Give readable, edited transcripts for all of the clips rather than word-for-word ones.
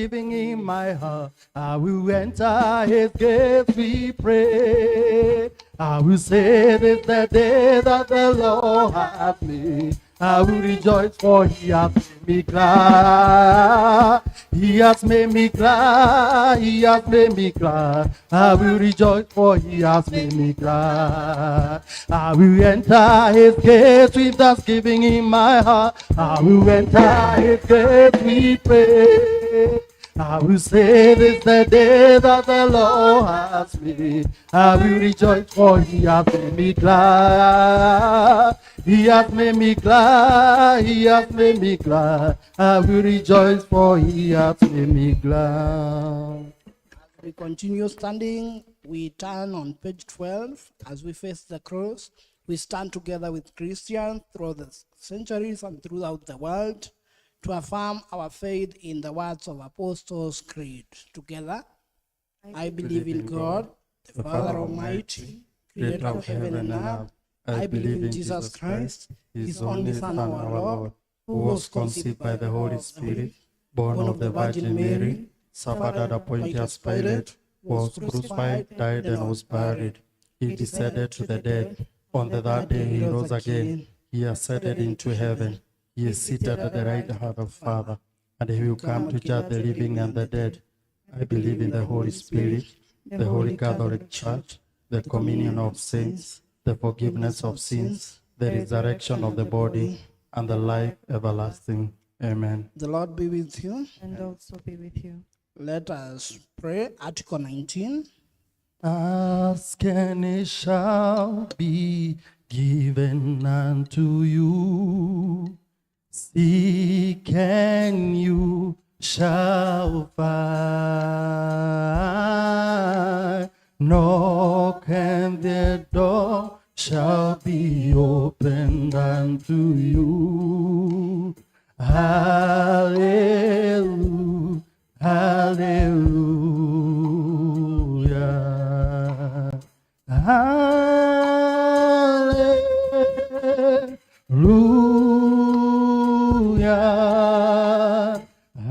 thanksgiving in my heart. I will enter his gates, we pray. I will say this the day that the Lord has made. I will rejoice, for he has made me glad. He has made me glad. He has made me glad. I will rejoice, for he has made me glad. I will enter his gates with thanksgiving in my heart. I will enter his gates, we pray. I will say this the day that the Lord has made. I will rejoice, for he has made me glad. He has made me glad. He has made me glad. I will rejoice, for he has made me glad. We continue standing. We turn on page 12 as we face the cross. We stand together with Christians throughout the centuries and throughout the world to affirm our faith in the words of Apostles' Creed. Together, I believe in God, the Father Almighty, creator of heaven and earth. I believe in Jesus Christ, his only Son, our Lord, who was conceived by the Holy Spirit, born of the Virgin Mary, suffered under Pontius Pilate, was crucified, died, and was buried. He descended to the dead. On the third day he rose again. He ascended into heaven. He is seated at the right hand of the Father, and he will come to judge the living and the dead. I believe in the Holy Spirit, the Holy Catholic Church, the communion of saints, the forgiveness of sins, the resurrection of the body, and the life everlasting. Amen. The Lord be with you. And also be with you. Let us pray. Article 19. Ask and it shall be given unto you. Seek and you shall find. Knock and the door shall be opened unto you. Hallelujah, hallelujah, hallelujah,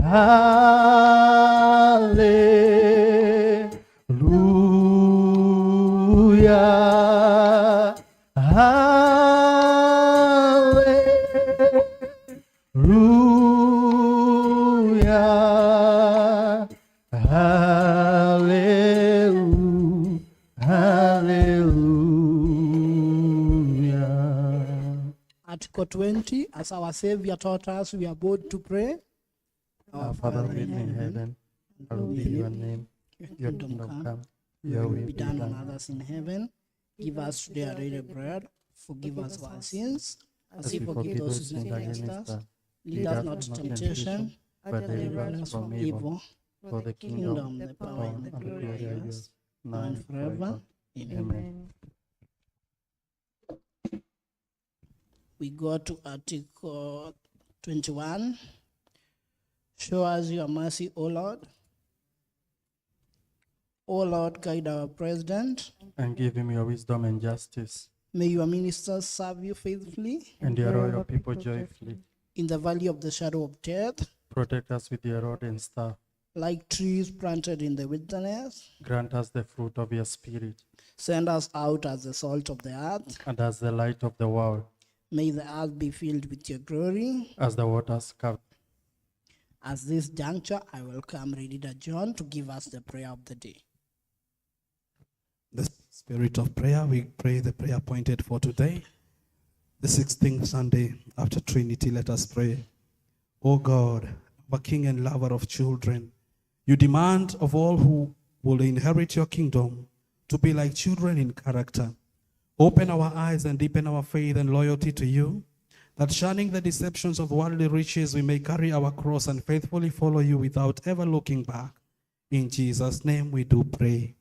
hallelujah, hallelujah, hallelujah, hallelujah. Article 20. As our Savior taught us, we are bold to pray. Our Father who art in heaven, hallowed be your name. Your kingdom come, your will Be done on others in heaven. Give us today our daily bread. Forgive us our sins, as we forgive those who sin against us. Lead us not to temptation, but deliver us from evil. For the kingdom, the power, and the glory are yours, now and forever. Amen. Amen. We go to Article 21. Show us your mercy, O Lord. O Lord, guide our president. And give him your wisdom and justice, May your ministers serve you faithfully. and your royal people joyfully. In the valley of the shadow of death, Protect us with your rod and staff. like trees planted in the wilderness, Grant us the fruit of your spirit, send us out as the salt of the earth. and as the light of the world, May the earth be filled with your glory. as the waters cover. At this juncture, I welcome Reader John to give us the prayer of the day. The spirit of prayer, we pray the prayer appointed for today, the 16th Sunday after Trinity. Let us pray. O God, our King and lover of children, you demand of all who will inherit your kingdom to be like children in character. Open our eyes and deepen our faith and loyalty to you, that shunning the deceptions of worldly riches, we may carry our cross and faithfully follow you without ever looking back. In Jesus' name we do pray.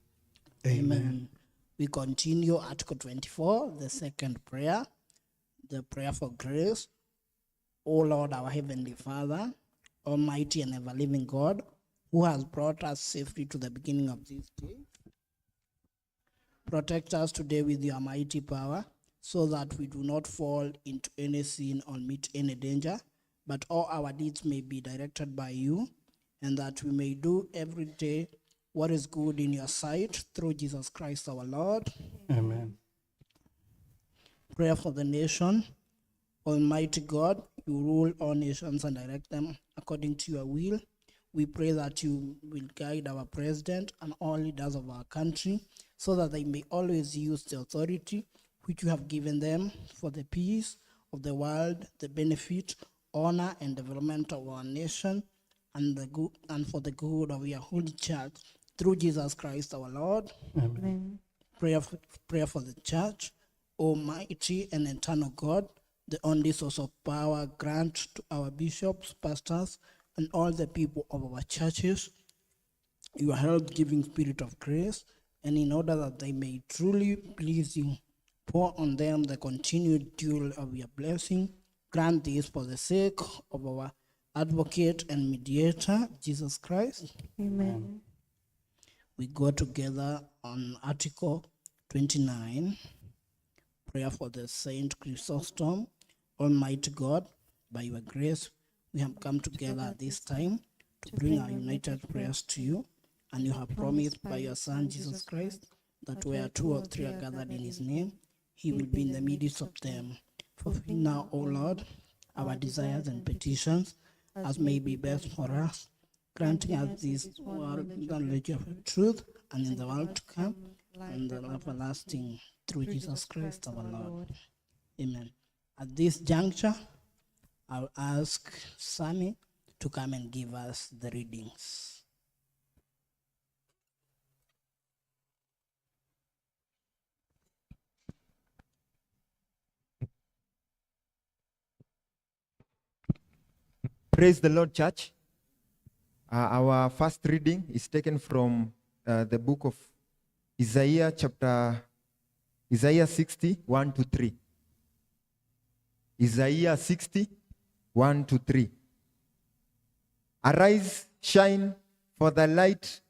Amen. We continue Article 24, the second prayer, the prayer for grace. O Lord, our Heavenly Father, Almighty and ever-living God, who has brought us safely to the beginning of this day, protect us today with your mighty power, so that we do not fall into any sin or meet any danger, but all our deeds may be directed by you, and that we may do every day what is good in your sight through Jesus Christ our Lord. Amen. Prayer for the nation. Almighty God, you rule all nations and direct them according to your will. We pray that you will guide our president and all leaders of our country so that they may always use the authority which you have given them for the peace of the world, the benefit, honor, and development of our nation, and for the good of your holy church through Jesus Christ our Lord. Amen. Prayer for the church. Almighty and eternal God, the only source of power, grant to our bishops, pastors, and all the people of our churches your health-giving spirit of grace, and in order that they may truly please you, pour on them the continued dew of your blessing. Grant this for the sake of our advocate and mediator, Jesus Christ. Amen. We go together on Article 29, prayer for the Saint Chrysostom. Almighty God, by your grace, we have come together at this time to bring our united prayers to you, and you have promised by your Son, Jesus Christ, that where two or three are gathered in his name, he will be in the midst of them. Fulfill now, O Lord, our desires and petitions, as may be best for us, granting us this world knowledge of truth, and in the world to come, and the everlasting, through Jesus Christ our Lord. Amen. At this juncture, I'll ask Sammy to come and give us the readings. Praise the Lord, church. Our first reading is taken from the book of Isaiah 60, 1 to 3. Isaiah 60, 1 to 3. Arise, shine, for thy light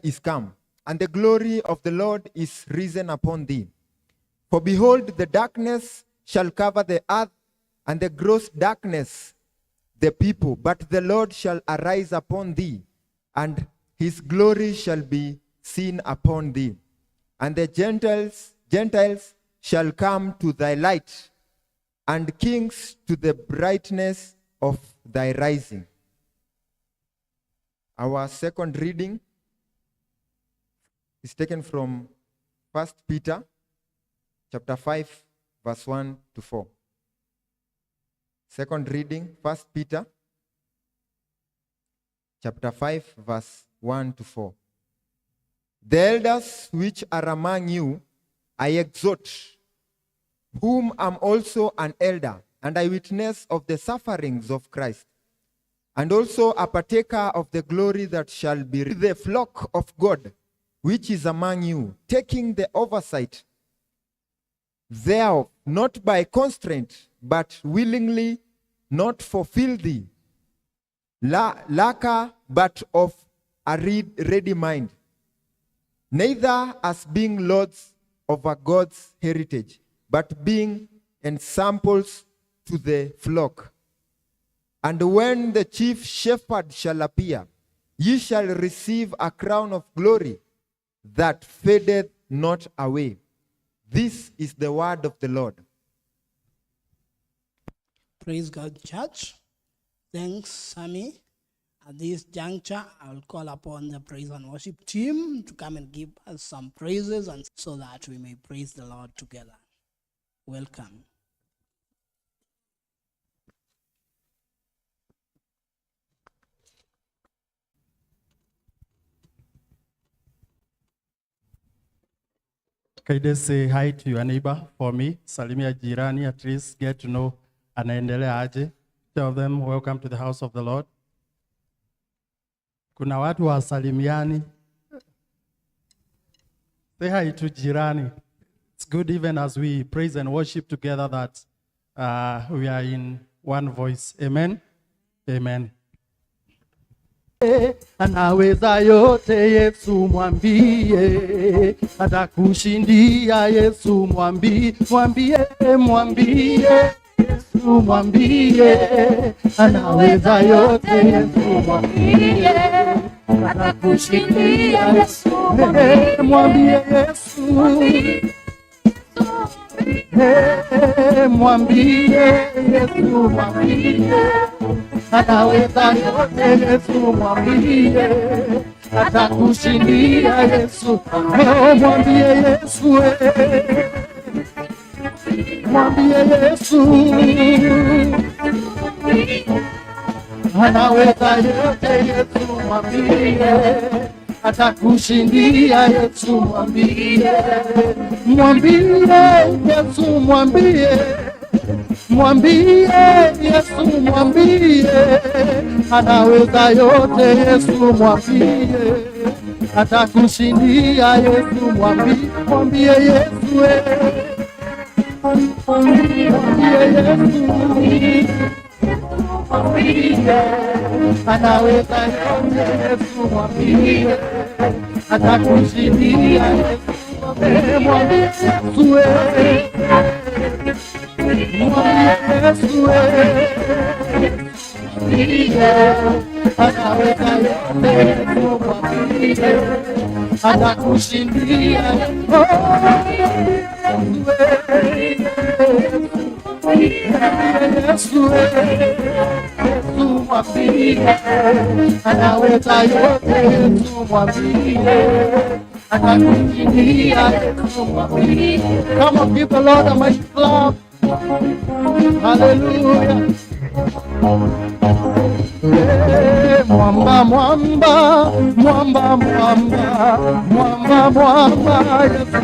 is come, and the glory of the Lord is risen upon thee. For behold, the darkness shall cover the earth, and the gross darkness the people. But the Lord shall arise upon thee, and his glory shall be seen upon thee. And the Gentiles shall come to thy light, and kings to the brightness of thy rising. Our second reading is taken from 1 Peter chapter 5, verse 1 to 4. Second reading, 1 Peter chapter 5, verse 1 to 4. The elders which are among you I exhort, whom am also an elder, and a witness of the sufferings of Christ, and also a partaker of the glory that shall be the flock of God, which is among you, taking the oversight thereof, not by constraint, but willingly, not for filthy lucre, but of a ready mind, neither as being lords over God's heritage, but being ensamples to the flock. And when the chief shepherd shall appear, ye shall receive a crown of glory that fadeth not away. This is the word of the Lord. Praise God, church. Thanks, Sammy. At this juncture, I will call upon the praise and worship team to come and give us some praises, and so that we may praise the Lord together. Welcome. Can you just say hi to your neighbor for me? Salimia jirani, at least get to know anaendelea aje. Tell them welcome to the house of the Lord. Kuna watu wasalimiani. Say hi to jirani. It's good even as we praise and worship together that we are in one voice. Amen. Amen. Anaweza yote Yesu mwambie, atakushindia Yesu mwambie, mwambie Yesu Yesu mwambie, anaweza yote. Yesu mwambie, atakushindia. Yesu mwambie Yesu, mwambie Yesu mwambie, anaweza yote. Yesu mwambie, atakushindia. Yesu mwambie Yesu, mwambie Yesu, anaweza yote. Yesu mwambie, atakushindia. Yesu mwambie, mwambie Yesu mwambie, mwambie Yesu mwambie, anaweza yote. Yesu mwambie, atakushindia. Yesu mwambie, mwambie Yesu, mwambie Yesu, anaweza yote. Yesu mwambie, atakushindia. Mwambie Yesu, mwambie Yesu, anaweza yote. Yesu mwambie, atakushindia. Yesu, Yesu mwambie, anaweza yote. Yesu mwambie, atakushindia. Yesu mwambie. Come on, give the Lord a mighty clap. Hallelujah. Mwamba, mwamba, mwamba, mwamba, mwamba, mwamba, Yesu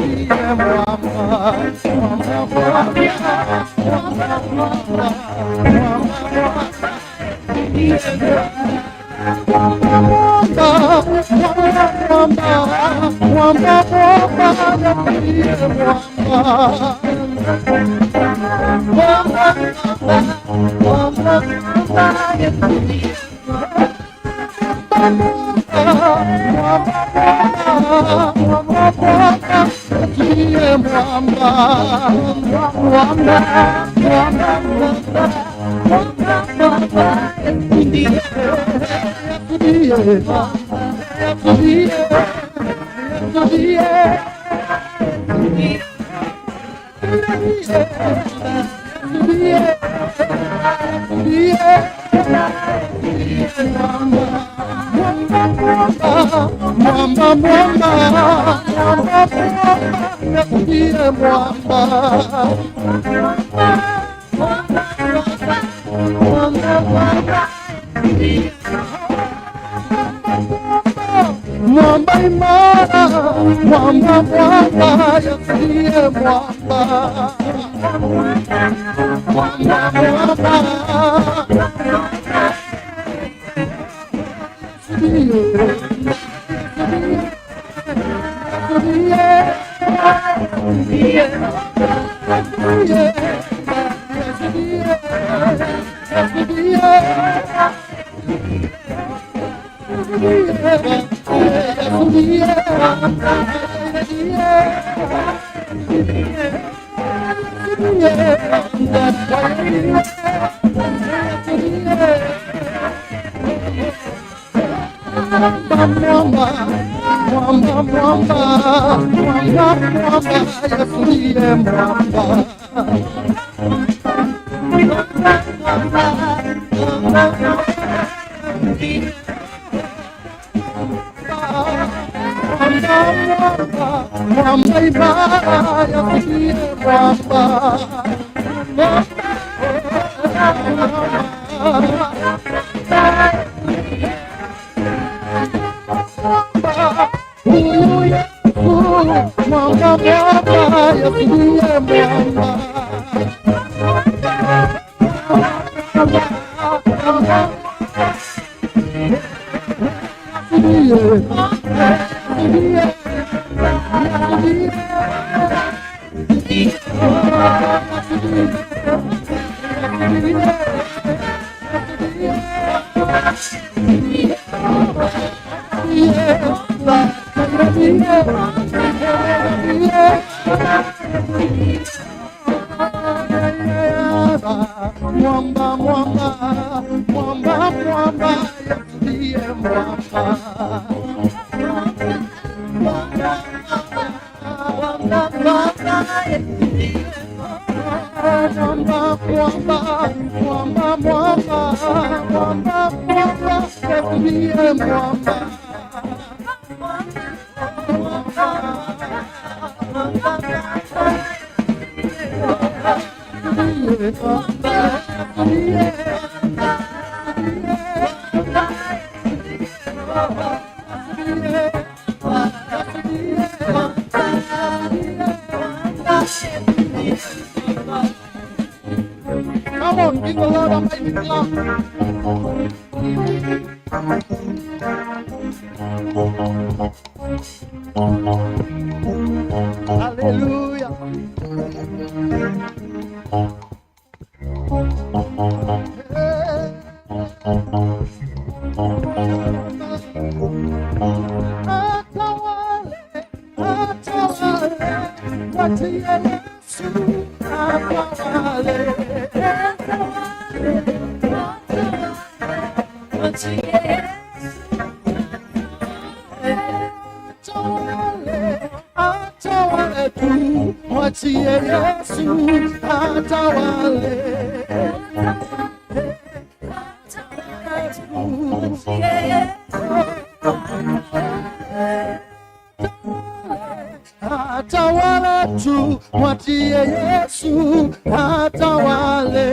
ndiye mwamba. Mwamba, mwamba imara, mwamba, mwamba, Yesu ndiye mwamba. Mwamba, mwamba, mwamba, mwamba, mwamba, mwamba, Yesu ndiye mwamba. Mwamba, mwamba, mwamba, mwamba, Yesu ndiye mwamba. Come on, give the Lord a mighty clap. Hallelujah. Mwachie Yesu atawale. Atawale tu, mwachie Yesu atawale.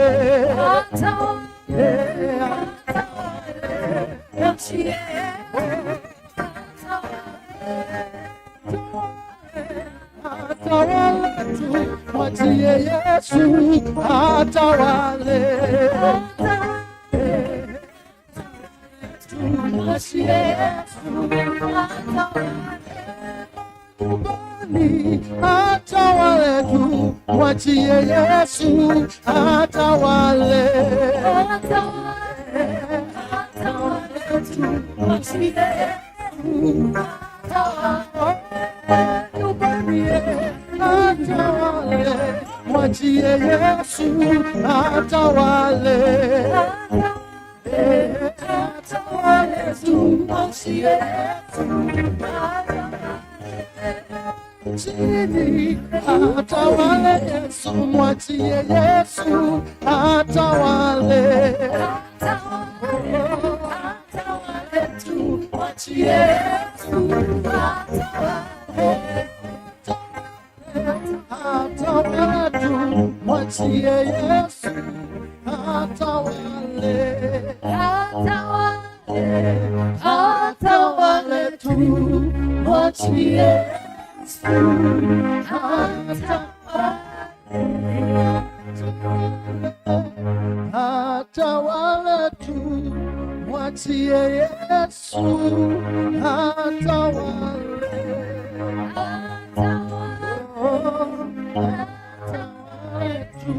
Atawale tu, mwachie Yesu atawale. Atawale tu, mwachie Yesu atawale. Atawale, mwachie Yesu atawale. Atawale tu, mwachie Yesu chini. Atawale Yesu, mwachie Yesu atawale. Atawale tu, mwachie Yesu atawale. Atawale tu, mwachie Yesu atawale. Atawale tu, mwachie Yesu atawale. Atawale tu, mwachie Yesu atawale. Atawale tu,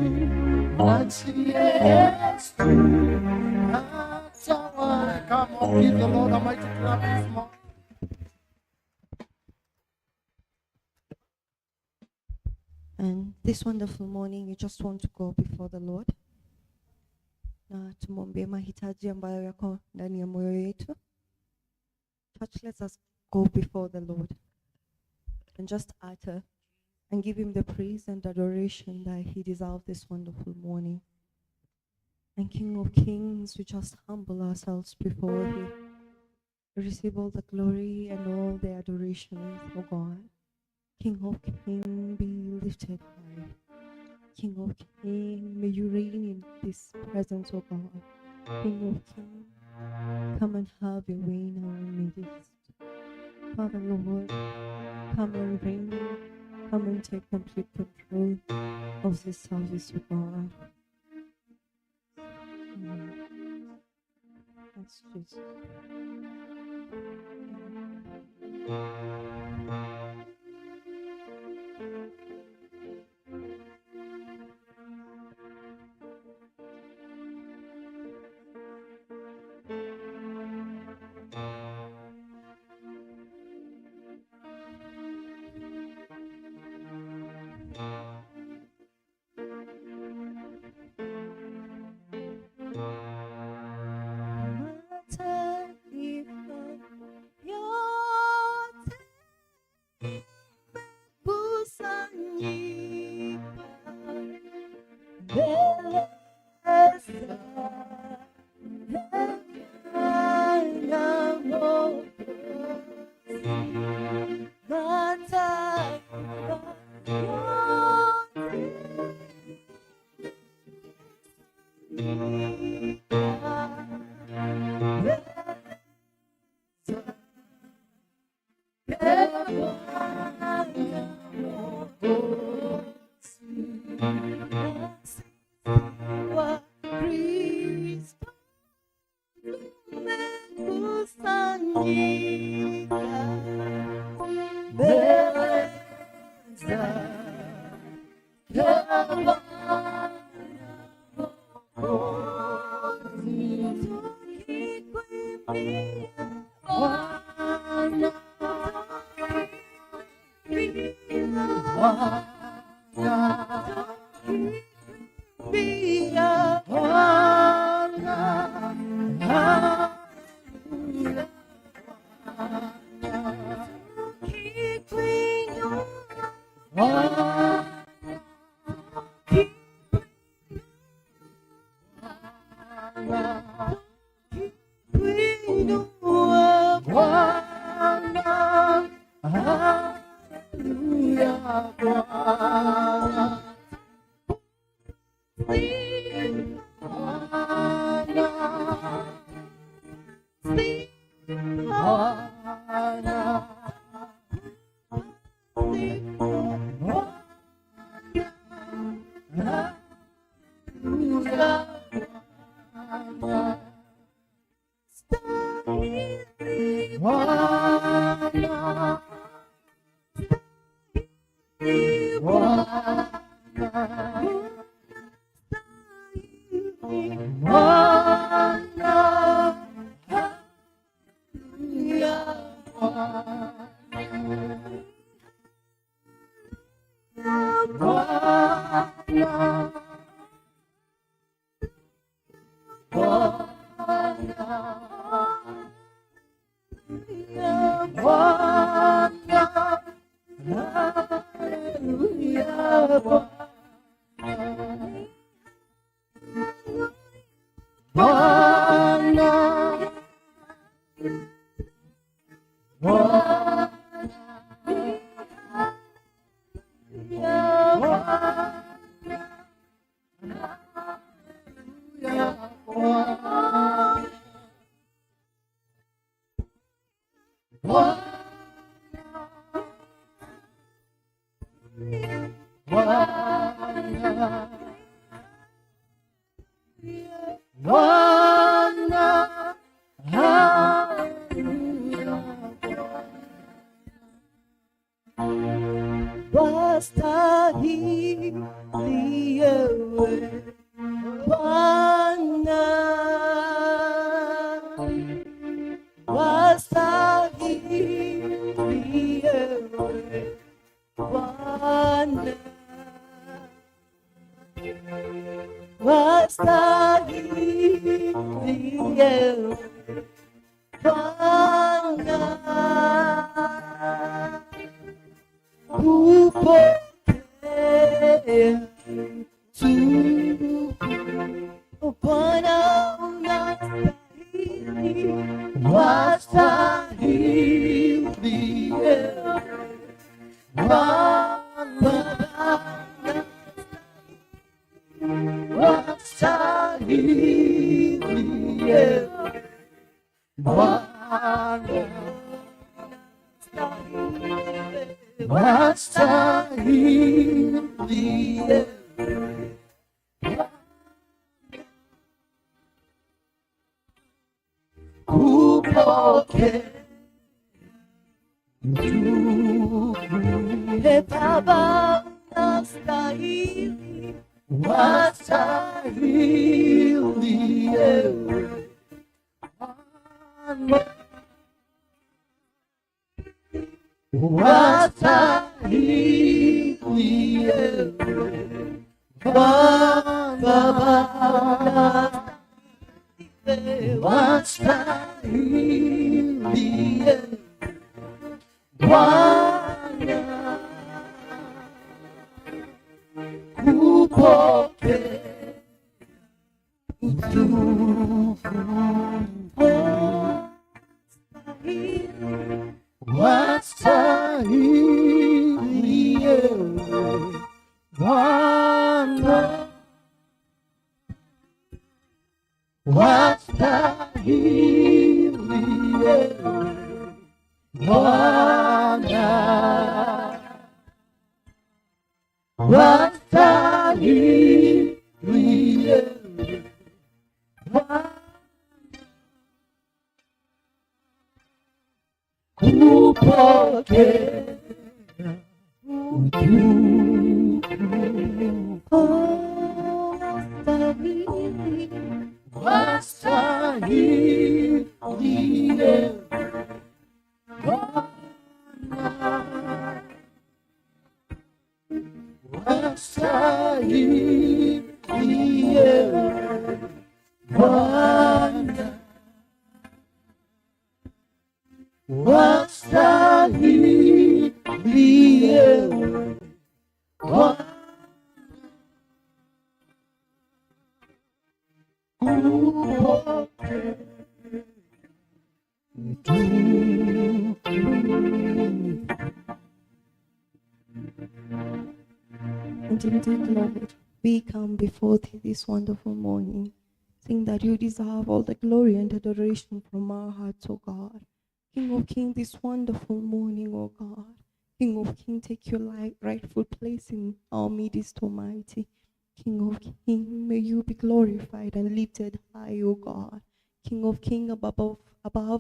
mwachie Yesu atawale. Come on, give the Lord a mighty clap this morning. And this wonderful morning, you just want to go before the Lord na tumwambie mahitaji ambayo yako ndani ya moyo yetu. Church, let us go before the Lord and just utter and give him the praise and adoration that he deserves this wonderful morning. And King of Kings, we just humble ourselves before him. Receive all the glory and all the adoration, oh God. King of Kings, be lifted high. King of Kings, may you reign in this presence, oh God. King of Kings, come and have your way in our midst. Father Lord, come and reign, come and take complete control of this service, oh God. That's Jesus. And indeed, Lord, we come before thee this wonderful morning, saying that you deserve all the glory and adoration from our hearts, O God. King of Kings, this wonderful morning, O God. King of Kings, take your rightful place in our midst, Almighty. King of Kings, may you be glorified and lifted high, O God. King of Kings, above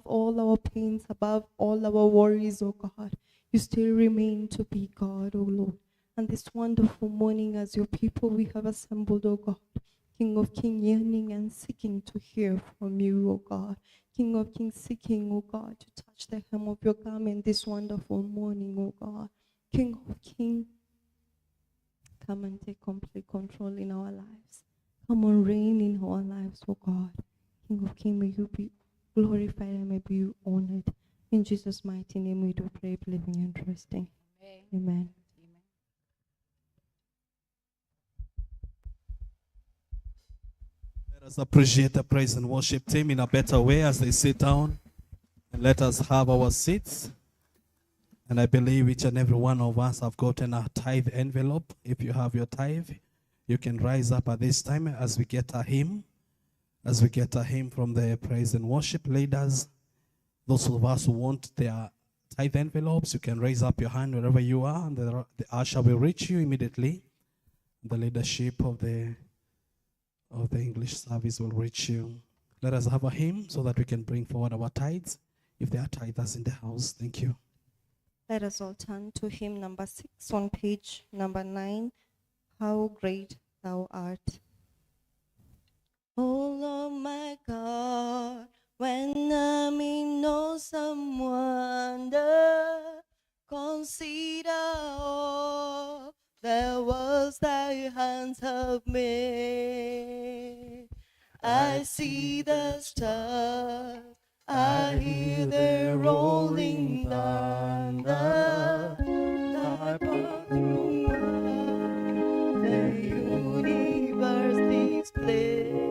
all our pains, above all our worries, O God, you still remain to be God, O Lord. And this wonderful morning, as your people, we have assembled, O God. King of Kings, yearning and seeking to hear from you, O God. King of Kings, seeking, O God, to touch the hem of your garment this wonderful morning, O God. King of Kings, come and take complete control in our lives. Come and reign in our lives, O God. King of Kings, may you be glorified and may be you honored. In Jesus' mighty name we do pray, believing and trusting. Amen. Let us appreciate the praise and worship team in a better way as they sit down. And let us have our seats. And I believe each and every one of us have gotten a tithe envelope. If you have your tithe, you can rise up at this time as we get a hymn. As we get a hymn from the praise and worship leaders. Those of us who want their tithe envelopes, you can raise up your hand wherever you are, and the usher will reach you immediately. The leadership of the English service will reach you. Let us have a hymn so that we can bring forward our tithes, if there are tithers in the house. Thank you. Let us all turn to hymn number 6 on page number 9. How great thou art. Oh Lord my God, when I'm in awesome wonder, consider all the worlds thy hands have made. I see the stars, I hear the rolling thunder, thy power through the universe display.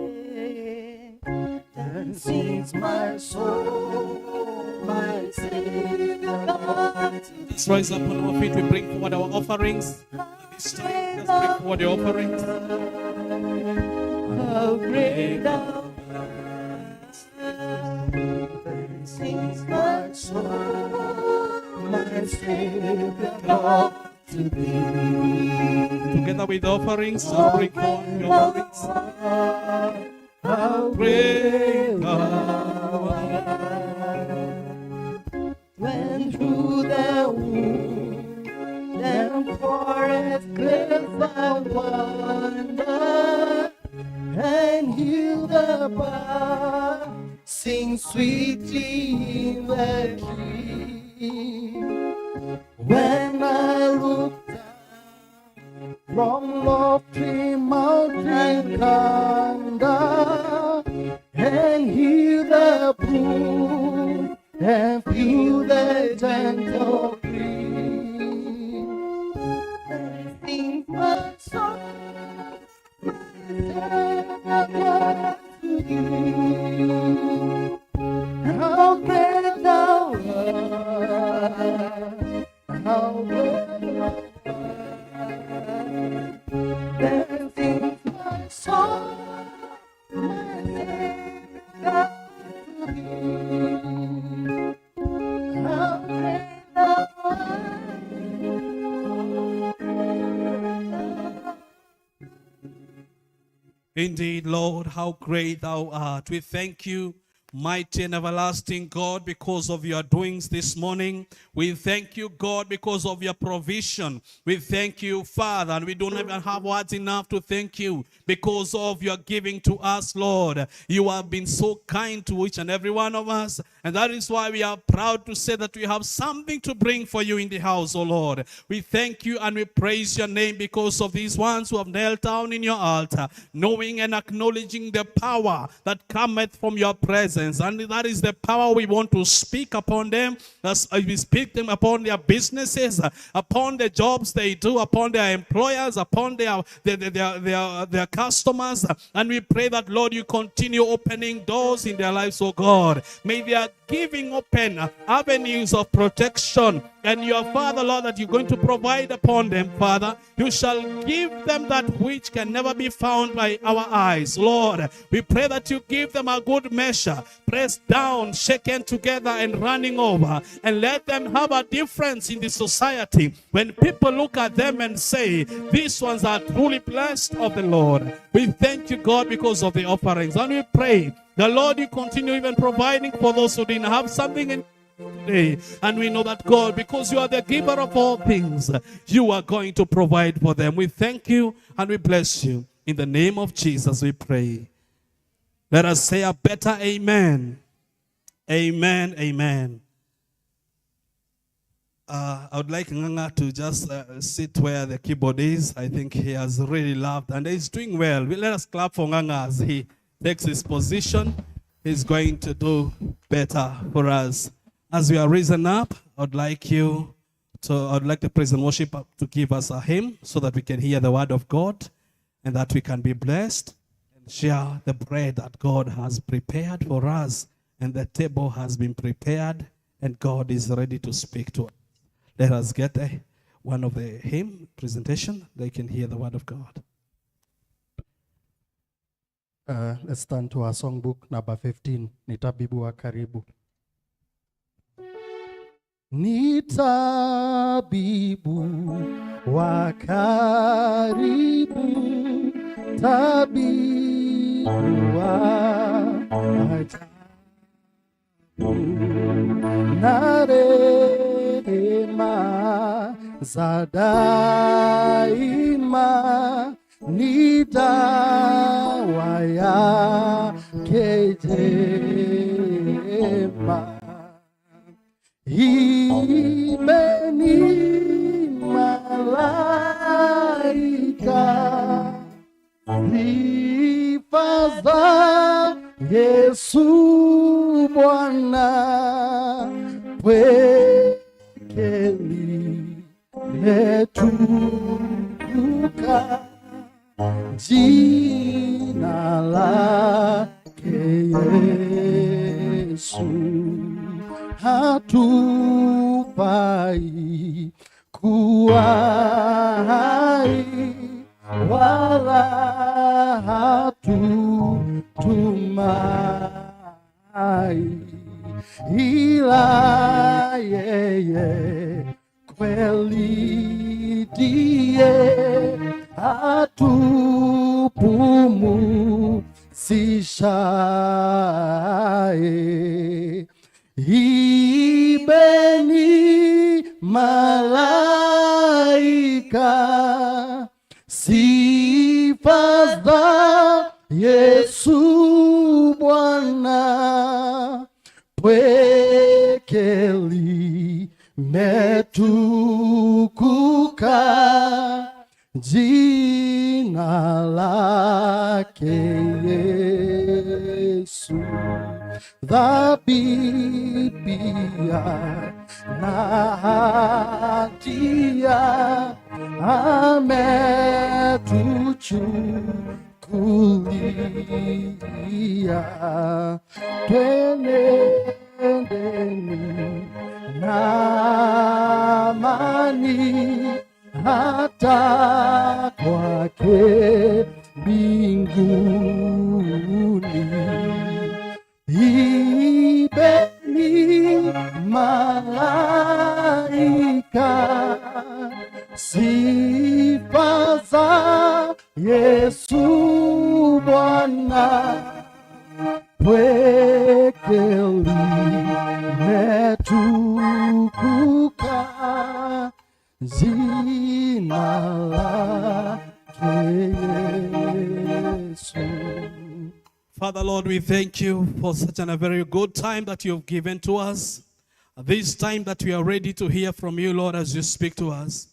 Then sings my soul, my Savior God to Let's rise up on our feet. We bring forward our offerings. This time, let's bring forward your offerings. how great thou art. Sings my soul, my Savior God to thee. Together with the offerings, let's bring forward your offerings. How Great thou art. When through the wood and forest clears thy wonder, and heal the bar, sing sweetly in the key. When I look down from lofty mountain yonder, and hear the brook and feel the gentle breeze, and sing my song, Savior God How great thou art, how great thou art. Then sings my soul, my Savior to thee. How great thou art. Indeed, Lord, how great thou art. We thank you, mighty and everlasting God, because of your doings this morning. We thank you, God, because of your provision. We thank you, Father, and we don't even have words enough to thank you because of your giving to us, Lord. You have been so kind to each and every one of us, and that is why we are proud to say that we have something to bring for you in the house, oh Lord. We thank you and we praise your name because of these ones who have knelt down in your altar, knowing and acknowledging the power that cometh from your presence. And that is the power we want to speak upon them, as we speak them upon their businesses, upon the jobs they do, upon their employers, upon their customers. And we pray that, Lord, you continue opening doors in their lives, oh God. May they are giving open avenues of protection. And your Father, Lord, that you're going to provide upon them, Father. You shall give them that which can never be found by our eyes, Lord. We pray that you give them a good measure, pressed down, shaken together, and running over. And let them have a difference in the society. When people look at them and say, these ones are truly blessed of the Lord. We thank you, God, because of the offerings. And we pray the Lord, you continue even providing for those who didn't have something in today. And we know that, God, because you are the giver of all things, you are going to provide for them. We thank you and we bless you. In the name of Jesus we pray. Let us say a better amen. Amen, amen. I would like Nganga to just sit where the keyboard is. I think he has really loved and he's doing well. Let us clap for Nganga as he takes his position. He's going to do better for us. As we are risen up, I'd like the praise and worship to give us a hymn so that we can hear the word of God and that we can be blessed and share the bread that God has prepared for us, and the table has been prepared and God is ready to speak to us. Let us get one of the hymn presentation. They can hear the word of God. Let's turn to our songbook number 15. Nitabibu wa karibu. Nitabibu wa karibu, tabibu wa ajabu, na rehema za daima, ni dawa yake jema. Imeni malaika, sifa za Yesu Bwana, pweke limetukuka jina lake Yesu. Hatufai kuwa hai, wala hatutumai, ila yeye kweli ndiye atupumzishaye. Ibeni malaika, sifa za Yesu Bwana, pweke limetukuka jina lake Yesu. Dhabibia na hatia ametuchukua, kulia, twenendeni na amani hata kwake mbinguni. Ibeni malaika sifa za Yesu Bwana, pweke limetukuka jina lake Yesu. Father, Lord, we thank you for such a very good time that you have given to us. This time that we are ready to hear from you, Lord, as you speak to us.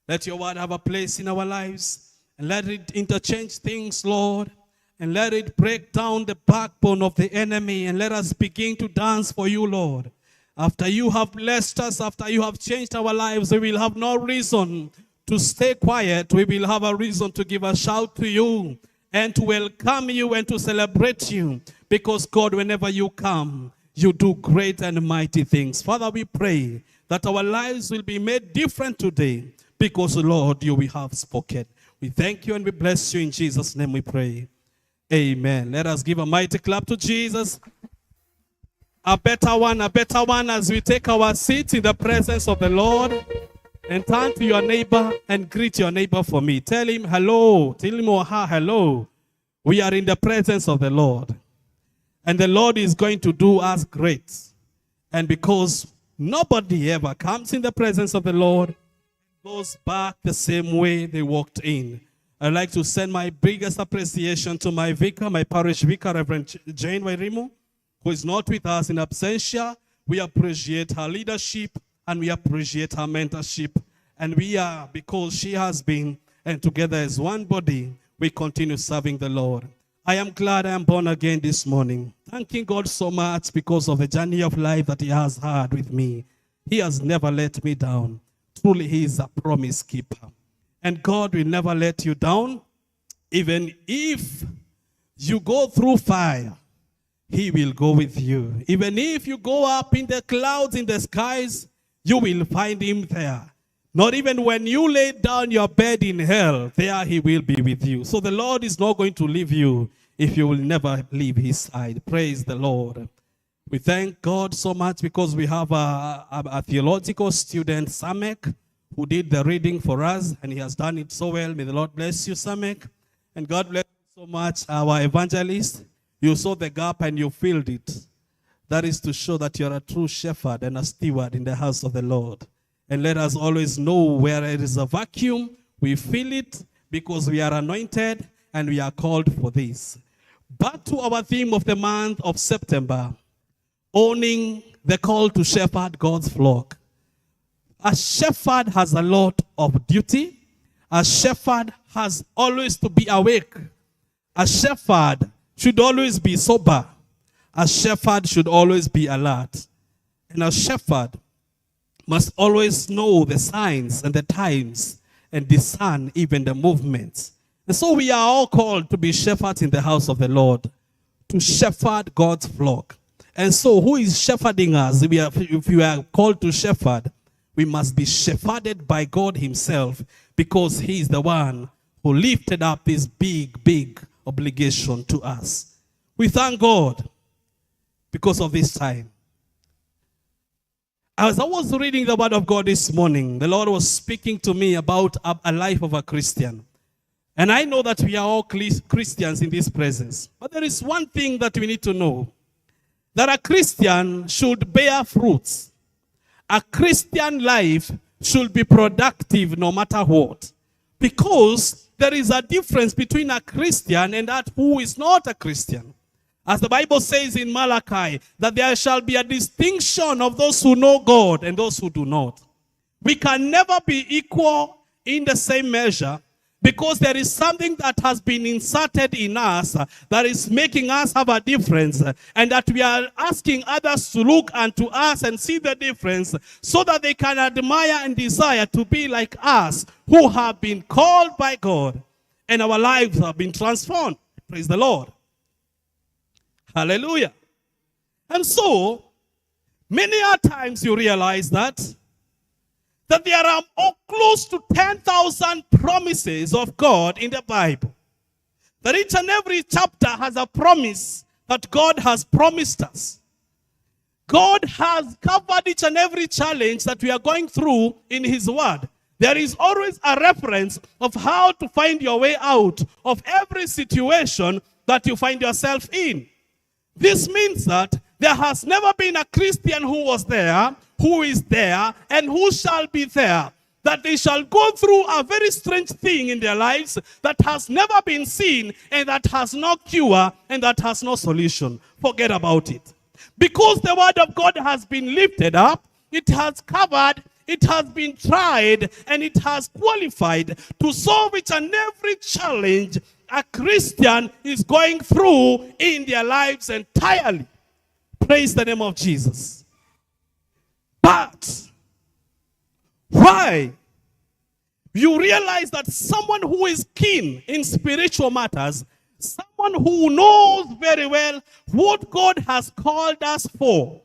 Let your word have a place in our lives, and let it interchange things, Lord, and let it break down the backbone of the enemy, and let us begin to dance for you, Lord. After you have blessed us, after you have changed our lives, we will have no reason to stay quiet. We will have a reason to give a shout to you and to welcome you and to celebrate you, because God, whenever you come, you do great and mighty things. Father, we pray that our lives will be made different today, because, Lord, you will have spoken. We thank you and we bless you. In Jesus' name we pray. Amen. Let us give a mighty clap to Jesus. A better one as we take our seats in the presence of the Lord. And turn to your neighbor and greet your neighbor for me. Tell him hello. Tell him or her hello. We are in the presence of the Lord. And the Lord is going to do us great. And because nobody ever comes in the presence of the Lord, goes back the same way they walked in. I'd like to send my biggest appreciation to my vicar, my parish vicar, Reverend Jane Wairimu, who is not with us in absentia. We appreciate her leadership and we appreciate her mentorship. And we are, because she has been, and together as one body, we continue serving the Lord. I am glad I am born again this morning. Thanking God so much because of the journey of life that he has had with me. He has never let me down. Truly, he is a promise keeper. And God will never let you down. Even if you go through fire, he will go with you. Even if you go up in the clouds, in the skies, you will find him there. Not even when you lay down your bed in hell, there he will be with you. So the Lord is not going to leave you if you will never leave his side. Praise the Lord. We thank God so much because we have a theological student, Samek, who did the reading for us, and he has done it so well. May the Lord bless you, Samek. And God bless you so much, our evangelist. You saw the gap and you filled it. That is to show that you're a true shepherd and a steward in the house of the Lord. And let us always know where there is a vacuum, we fill it because we are anointed and we are called for this. Back to our theme of the month of September, owning the call to shepherd God's flock. A shepherd has a lot of duty. A shepherd has always to be awake. A shepherd should always be sober. A shepherd should always be alert. And a shepherd must always know the signs and the times and discern even the movements. And so we are all called to be shepherds in the house of the Lord, to shepherd God's flock. And so who is shepherding us? If we are called to shepherd, we must be shepherded by God himself, because he is the one who lifted up this big obligation to us. We thank God because of this time. As I was reading the word of God this morning, the Lord was speaking to me about a life of a Christian. And I know that we are all Christians in this presence. But there is one thing that we need to know. That a Christian should bear fruits. A Christian life should be productive no matter what. Because there is a difference between a Christian and that who is not a Christian. As the Bible says in Malachi, that there shall be a distinction of those who know God and those who do not. We can never be equal in the same measure, because there is something that has been inserted in us that is making us have a difference, and that we are asking others to look unto us and see the difference so that they can admire and desire to be like us, who have been called by God and our lives have been transformed. Praise the Lord. Hallelujah. And so, many a times you realize that there are close to 10,000 promises of God in the Bible. That each and every chapter has a promise that God has promised us. God has covered each and every challenge that we are going through in his word. There is always a reference of how to find your way out of every situation that you find yourself in. This means that there has never been a Christian who was there, who is there, and who shall be there, that they shall go through a very strange thing in their lives that has never been seen, and that has no cure, and that has no solution. Forget about it. Because the word of God has been lifted up, it has covered, it has been tried, and it has qualified to solve each and every challenge a Christian is going through in their lives entirely. Praise the name of Jesus. But why? You realize that someone who is keen in spiritual matters, someone who knows very well what God has called us for,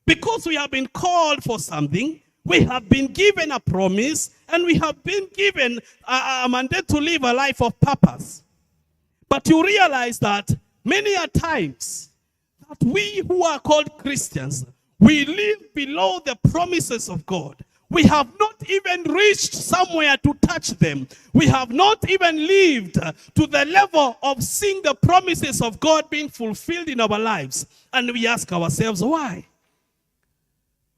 because we have been called for something, we have been given a promise, and we have been given a mandate to live a life of purpose. But you realize that many a times that we who are called Christians, we live below the promises of God. We have not even reached somewhere to touch them. We have not even lived to the level of seeing the promises of God being fulfilled in our lives. And we ask ourselves, why?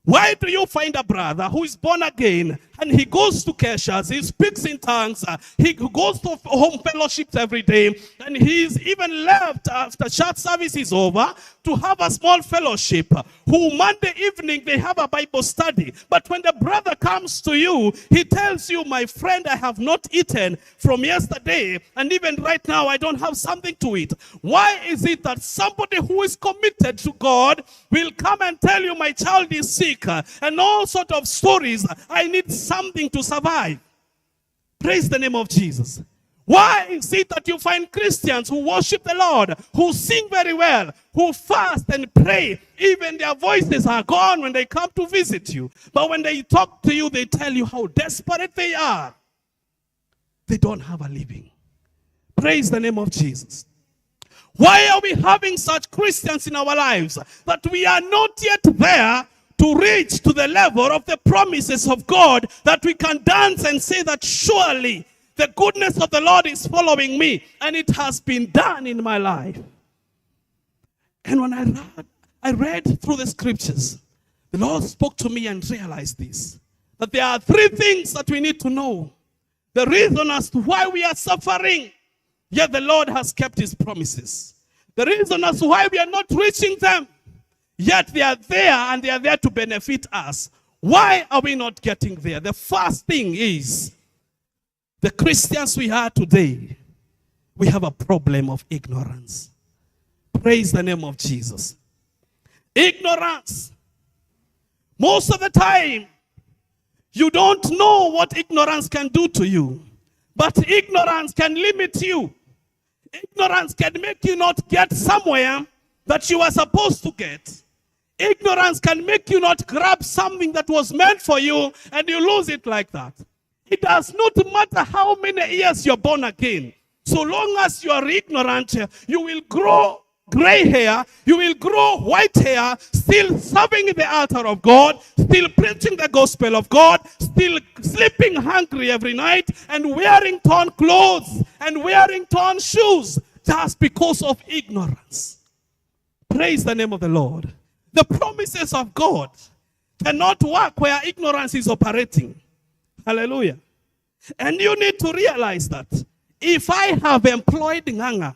Why do you find a brother who is born again and he goes to Keshas, he speaks in tongues, he goes to home fellowships every day, and he's even left after church service is over to have a small fellowship, who Monday evening they have a Bible study. But when the brother comes to you, he tells you, my friend, I have not eaten from yesterday, and even right now I don't have something to eat. Why is it that somebody who is committed to God will come and tell you, my child is sick, and all sort of stories, I need something to survive? Praise the name of Jesus. Why is it that you find Christians who worship the Lord, who sing very well, who fast and pray, even their voices are gone when they come to visit you, but when they talk to you, they tell you how desperate they are? They don't have a living. Praise the name of Jesus. Why are we having such Christians in our lives that we are not yet there to reach to the level of the promises of God, that we can dance and say that surely the goodness of the Lord is following me, and it has been done in my life? And when I read through the scriptures, the Lord spoke to me and realized this, that there are three things that we need to know. The reason as to why we are suffering, yet the Lord has kept his promises. The reason as to why we are not reaching them, yet they are there, and they are there to benefit us. Why are we not getting there? The first thing is, the Christians we are today, we have a problem of ignorance. Praise the name of Jesus. Ignorance. Most of the time, you don't know what ignorance can do to you. But ignorance can limit you. Ignorance can make you not get somewhere that you are supposed to get. Ignorance can make you not grab something that was meant for you, and you lose it like that. It does not matter how many years you're born again. So long as you are ignorant, you will grow gray hair, you will grow white hair, still serving the altar of God, still preaching the gospel of God, still sleeping hungry every night, and wearing torn clothes and wearing torn shoes, just because of ignorance. Praise the name of the Lord. The promises of God cannot work where ignorance is operating. Hallelujah. And you need to realize that if I have employed Nganga,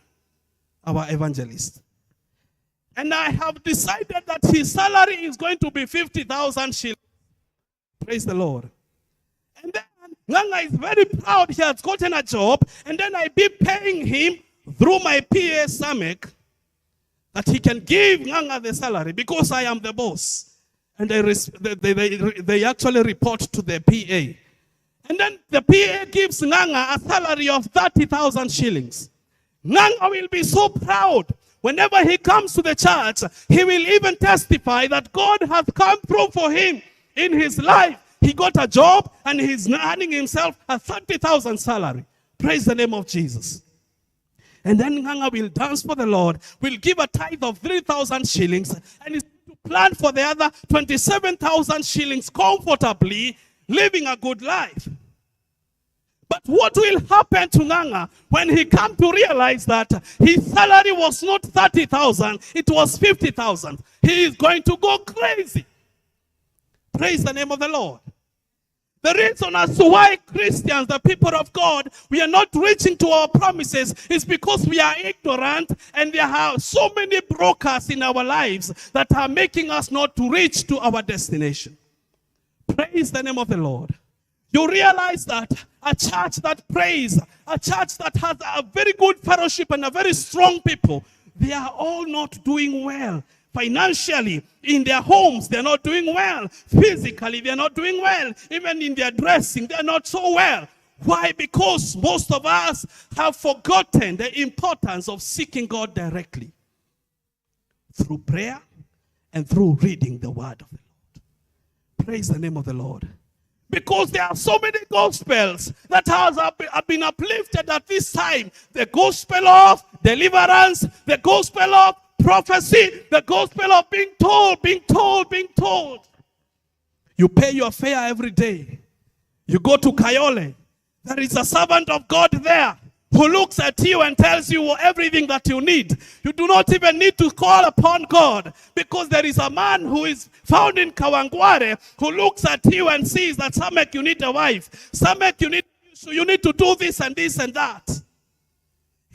our evangelist, and I have decided that his salary is going to be 50,000 shillings, praise the Lord. And then Nganga is very proud he has gotten a job, and then I be paying him through my PA Samek, that he can give Nganga the salary because I am the boss. And they actually report to the PA. And then the PA gives Nganga a salary of 30,000 shillings. Nganga will be so proud. Whenever he comes to the church, he will even testify that God has come through for him in his life. He got a job and he's earning himself a 30,000 salary. Praise the name of Jesus. And then Nganga will dance for the Lord, will give a tithe of 3,000 shillings, and is to plan for the other 27,000 shillings comfortably, living a good life. But what will happen to Nganga when he come to realize that his salary was not 30,000, it was 50,000? He is going to go crazy. Praise the name of the Lord. The reason as to why Christians, the people of God, we are not reaching to our promises is because we are ignorant, and there are so many brokers in our lives that are making us not to reach to our destination. Praise the name of the Lord. You realize that a church that prays, a church that has a very good fellowship and a very strong people, they are all not doing well. Financially, in their homes, they're not doing well. Physically, they're not doing well. Even in their dressing, they're not so well. Why? Because most of us have forgotten the importance of seeking God directly through prayer and through reading the word of the Lord. Praise the name of the Lord. Because there are so many gospels that have been uplifted at this time. The gospel of deliverance, the gospel of prophecy, the gospel of being told. You pay your fare every day. You go to Kayole. There is a servant of God there who looks at you and tells you everything that you need. You do not even need to call upon God, because there is a man who is found in Kawangware who looks at you and sees that Samek, you need a wife. Samek, you need to do this and this and that.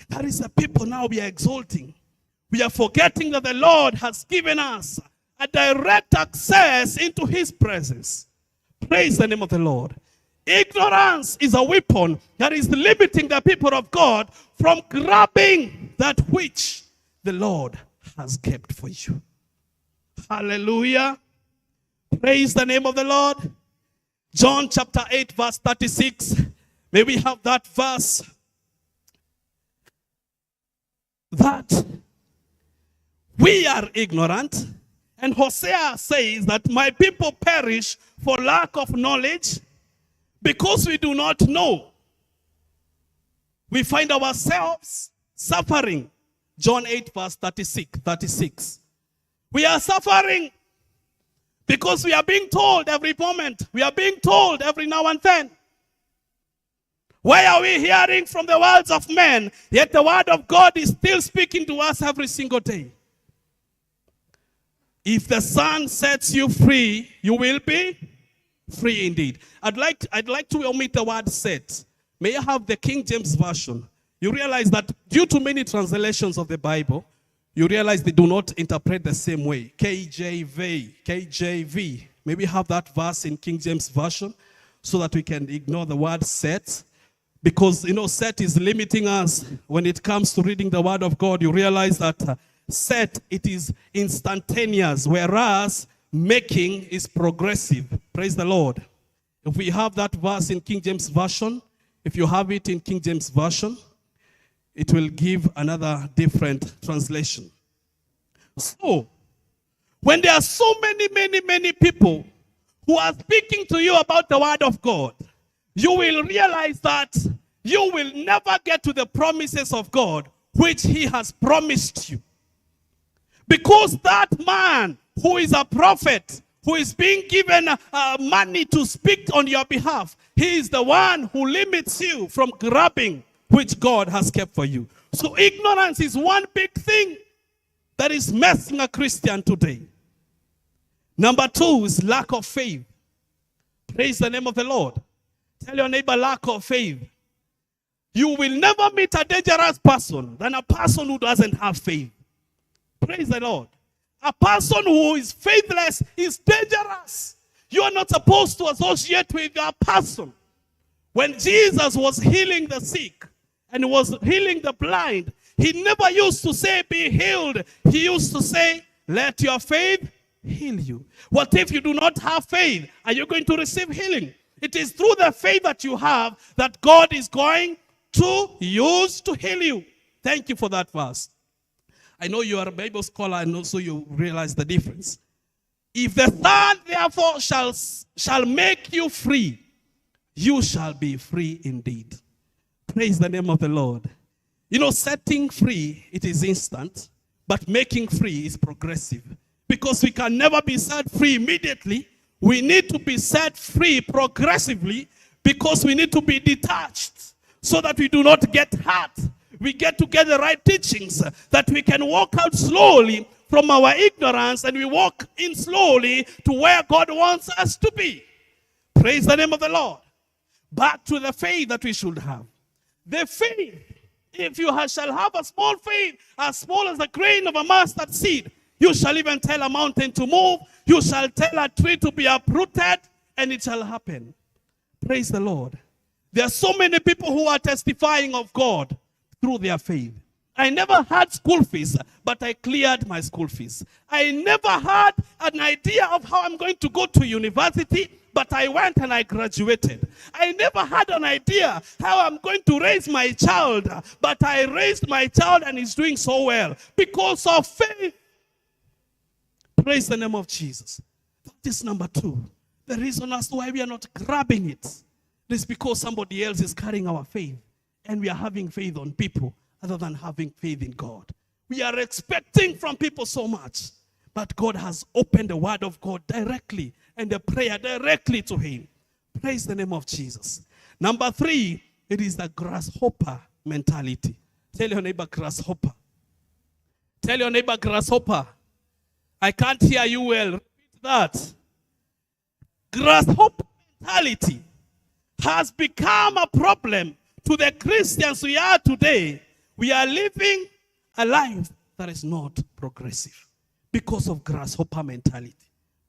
That is the people now we are exalting. We are forgetting that the Lord has given us a direct access into his presence. Praise the name of the Lord. Ignorance is a weapon that is limiting the people of God from grabbing that which the Lord has kept for you. Hallelujah. Praise the name of the Lord. John chapter 8 verse 36. May we have that verse. That we are ignorant. And Hosea says that my people perish for lack of knowledge. Because we do not know, we find ourselves suffering. John 8 verse 36. We are suffering because we are being told every moment. We are being told every now and then. Why are we hearing from the words of men, yet the word of God is still speaking to us every single day? If the Son sets you free, you will be free indeed. I'd like to omit the word set. May I have the King James Version? You realize that due to many translations of the Bible, you realize they do not interpret the same way. KJV. May we have that verse in King James Version so that we can ignore the word set. Because, set is limiting us when it comes to reading the word of God. You realize that set, it is instantaneous, whereas making is progressive. Praise the Lord. If we have that verse in King James Version, if you have it in King James Version, it will give another different translation. So, when there are so many people who are speaking to you about the word of God, you will realize that you will never get to the promises of God which he has promised you. Because that man who is a prophet, who is being given money to speak on your behalf, he is the one who limits you from grabbing which God has kept for you. So ignorance is one big thing that is messing a Christian today. Number 2 is lack of faith. Praise the name of the Lord. Tell your neighbor, lack of faith. You will never meet a dangerous person than a person who doesn't have faith. Praise the Lord. A person who is faithless is dangerous. You are not supposed to associate with a person. When Jesus was healing the sick and was healing the blind, he never used to say, be healed. He used to say, let your faith heal you. What if you do not have faith? Are you going to receive healing? It is through the faith that you have that God is going to use to heal you. Thank you for that verse. I know you are a Bible scholar and also you realize the difference. If the Son therefore shall make you free, you shall be free indeed. Praise the name of the Lord. You know, setting free, it is instant, but making free is progressive. Because we can never be set free immediately. We need to be set free progressively because we need to be detached so that we do not get hurt. We get to get the right teachings that we can walk out slowly from our ignorance and we walk in slowly to where God wants us to be. Praise the name of the Lord. Back to the faith that we should have. The faith, if you shall have a small faith, as small as a grain of a mustard seed, you shall even tell a mountain to move. You shall tell a tree to be uprooted, and it shall happen. Praise the Lord. There are so many people who are testifying of God through their faith. I never had school fees, but I cleared my school fees. I never had an idea of how I'm going to go to university, but I went and I graduated. I never had an idea how I'm going to raise my child, but I raised my child and he's doing so well because of faith. Praise the name of Jesus. That is number 2. The reason as to why we are not grabbing it is because somebody else is carrying our faith and we are having faith on people other than having faith in God. We are expecting from people so much, but God has opened the word of God directly and the prayer directly to him. Praise the name of Jesus. Number 3, it is the grasshopper mentality. Tell your neighbor grasshopper. Tell your neighbor grasshopper. I can't hear you well. Repeat that. Grasshopper mentality has become a problem to the Christians we are today. We are living a life that is not progressive because of grasshopper mentality.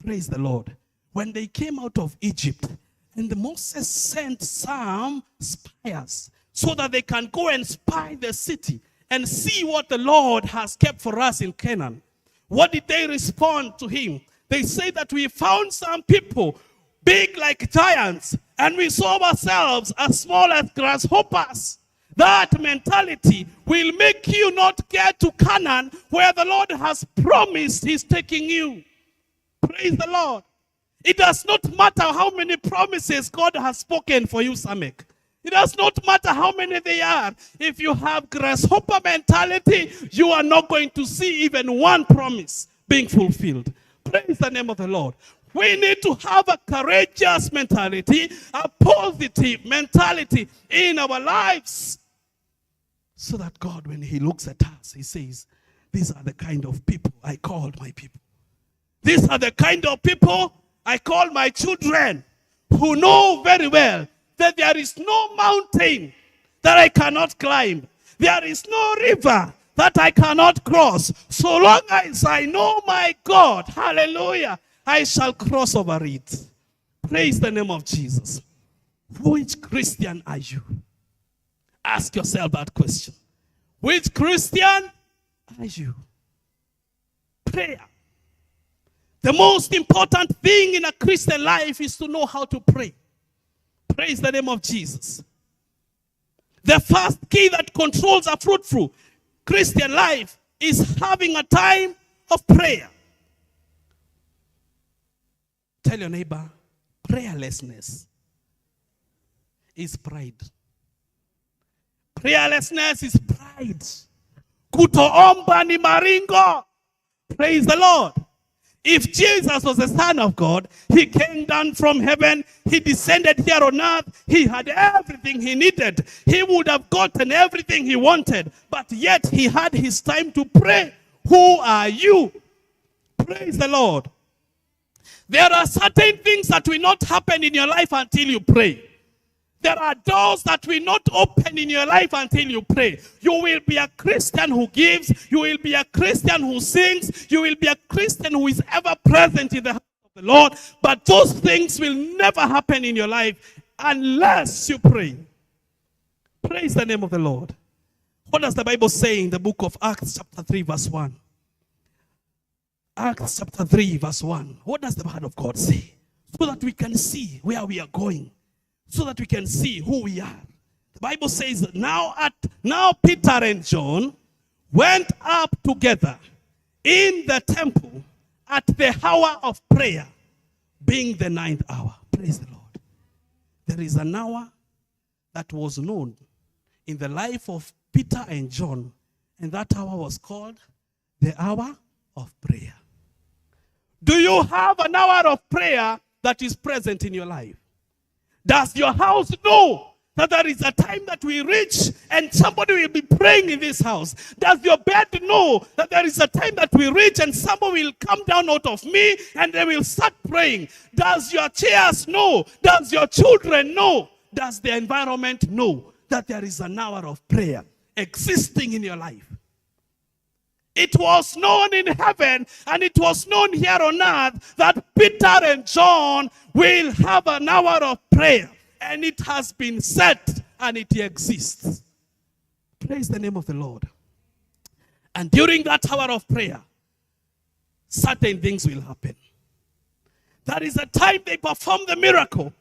Praise the Lord. When they came out of Egypt, and Moses sent some spies so that they can go and spy the city and see what the Lord has kept for us in Canaan. What did they respond to him? They say that we found some people big like giants and we saw ourselves as small as grasshoppers. That mentality will make you not get to Canaan where the Lord has promised he's taking you. Praise the Lord. It does not matter how many promises God has spoken for you, Samek. It does not matter how many they are. If you have grasshopper mentality, you are not going to see even one promise being fulfilled. Praise the name of the Lord. We need to have a courageous mentality, a positive mentality in our lives. So that God, when he looks at us, he says, these are the kind of people I called my people. These are the kind of people I call my children who know very well that there is no mountain that I cannot climb. There is no river that I cannot cross. So long as I know my God, hallelujah, I shall cross over it. Praise the name of Jesus. Which Christian are you? Ask yourself that question. Which Christian are you? Prayer. The most important thing in a Christian life is to know how to pray. Praise the name of Jesus. The first key that controls a fruitful Christian life is having a time of prayer. Tell your neighbor, prayerlessness is pride. Prayerlessness is pride. Kutoomba ni maringo. Praise the Lord. If Jesus was the Son of God, he came down from heaven, he descended here on earth, he had everything he needed. He would have gotten everything he wanted, but yet he had his time to pray. Who are you? Praise the Lord. There are certain things that will not happen in your life until you pray. There are doors that will not open in your life until you pray. You will be a Christian who gives. You will be a Christian who sings. You will be a Christian who is ever present in the house of the Lord. But those things will never happen in your life unless you pray. Praise the name of the Lord. What does the Bible say in the book of Acts chapter 3 verse 1? Acts chapter 3 verse 1. What does the word of God say? So that we can see where we are going. So that we can see who we are. The Bible says, now Peter and John went up together in the temple at the hour of prayer, being the 9th hour. Praise the Lord. There is an hour that was known in the life of Peter and John, and that hour was called the hour of prayer. Do you have an hour of prayer that is present in your life? Does your house know that there is a time that we reach and somebody will be praying in this house? Does your bed know that there is a time that we reach and somebody will come down out of me and they will start praying? Does your chairs know? Does your children know? Does the environment know that there is an hour of prayer existing in your life? It was known in heaven and it was known here on earth that Peter and John will have an hour of prayer. And it has been set and it exists. Praise the name of the Lord. And during that hour of prayer, certain things will happen. That is the time they performed the miracle.